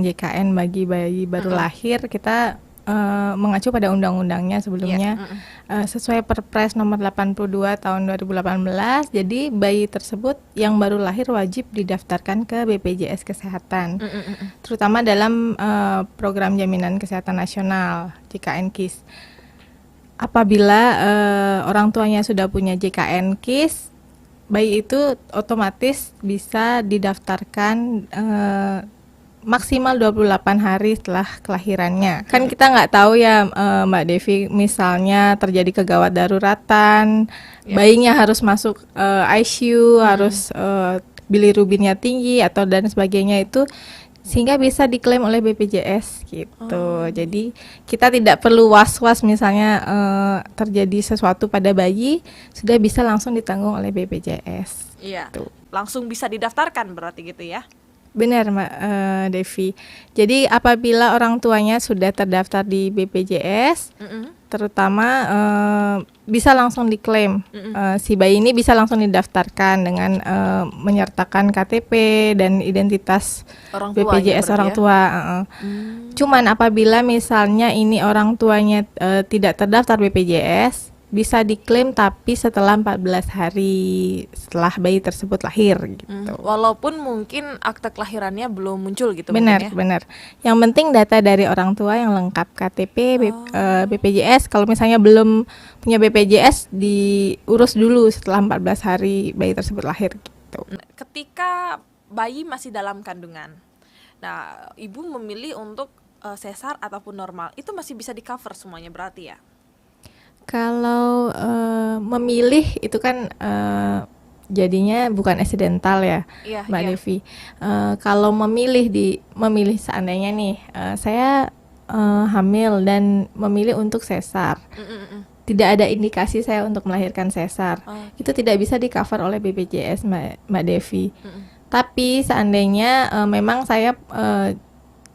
JKN bagi bayi baru lahir, kita mengacu pada undang-undangnya sebelumnya, sesuai Perpres nomor 82 tahun 2018. Jadi bayi tersebut yang baru lahir wajib didaftarkan ke BPJS Kesehatan, terutama dalam program jaminan kesehatan nasional JKN KIS. Apabila orang tuanya sudah punya JKN KIS, bayi itu otomatis bisa didaftarkan maksimal 28 hari setelah kelahirannya. Kan kita nggak tahu ya, Mbak Devi, misalnya terjadi kegawat daruratan, bayinya harus masuk ICU, harus bilirubinnya tinggi atau dan sebagainya, itu sehingga bisa diklaim oleh BPJS gitu. Jadi kita tidak perlu was-was misalnya terjadi sesuatu pada bayi, sudah bisa langsung ditanggung oleh BPJS. Iya. Tuh. Langsung bisa didaftarkan berarti gitu ya? Benar, Mbak Devi. Jadi apabila orang tuanya sudah terdaftar di BPJS, terutama bisa langsung diklaim. Si bayi ini bisa langsung didaftarkan dengan menyertakan KTP dan identitas Orang BPJS orang tua. Cuman apabila misalnya ini orang tuanya tidak terdaftar BPJS, bisa diklaim tapi setelah 14 hari setelah bayi tersebut lahir gitu. Walaupun mungkin akte kelahirannya belum muncul gitu. Benar, benar. Yang penting data dari orang tua yang lengkap, KTP, BPJS. Kalau misalnya belum punya BPJS, diurus dulu setelah 14 hari bayi tersebut lahir gitu. Ketika bayi masih dalam kandungan, nah ibu memilih untuk sesar ataupun normal, itu masih bisa di cover semuanya berarti ya? Kalau memilih itu kan jadinya bukan eksidental ya, Mbak Devi. Kalau memilih seandainya nih saya hamil dan memilih untuk sesar, tidak ada indikasi saya untuk melahirkan sesar, itu tidak bisa di cover oleh BPJS, Mbak Devi. Tapi seandainya memang saya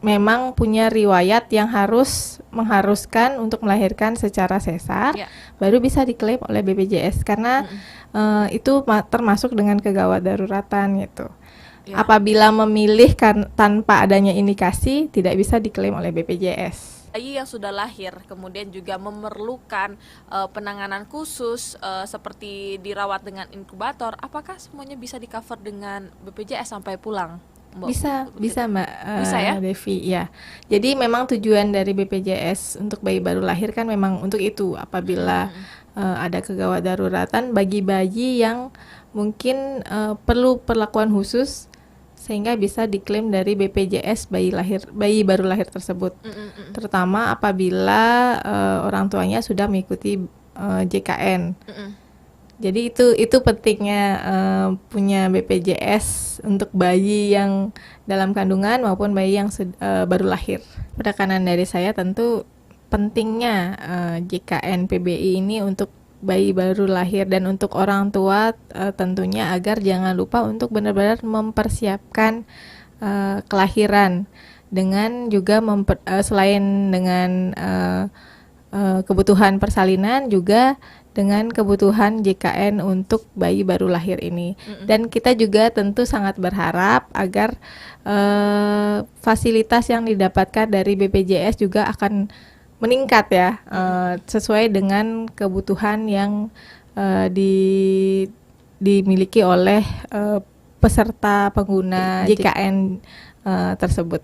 memang punya riwayat yang mengharuskan untuk melahirkan secara sesar, baru bisa diklaim oleh BPJS karena itu termasuk dengan kegawat daruratan gitu. Apabila memilih tanpa adanya indikasi, tidak bisa diklaim oleh BPJS. Bayi yang sudah lahir kemudian juga memerlukan penanganan khusus seperti dirawat dengan inkubator, apakah semuanya bisa di cover dengan BPJS sampai pulang? Bisa Mbak bisa ya? Devi ya. Jadi memang tujuan dari BPJS untuk bayi baru lahir kan memang untuk itu. Apabila ada kegawat daruratan bagi bayi yang mungkin perlu perlakuan khusus, sehingga bisa diklaim dari BPJS bayi baru lahir tersebut. Terutama apabila orang tuanya sudah mengikuti JKN. Jadi itu pentingnya punya BPJS untuk bayi yang dalam kandungan maupun bayi yang baru lahir. Penekanan dari saya tentu pentingnya JKN PBI ini untuk bayi baru lahir dan untuk orang tua tentunya agar jangan lupa untuk benar-benar mempersiapkan kelahiran dengan juga selain dengan kebutuhan persalinan juga dengan kebutuhan JKN untuk bayi baru lahir ini. Dan kita juga tentu sangat berharap agar fasilitas yang didapatkan dari BPJS juga akan meningkat ya, sesuai dengan kebutuhan yang dimiliki oleh peserta pengguna JKN tersebut.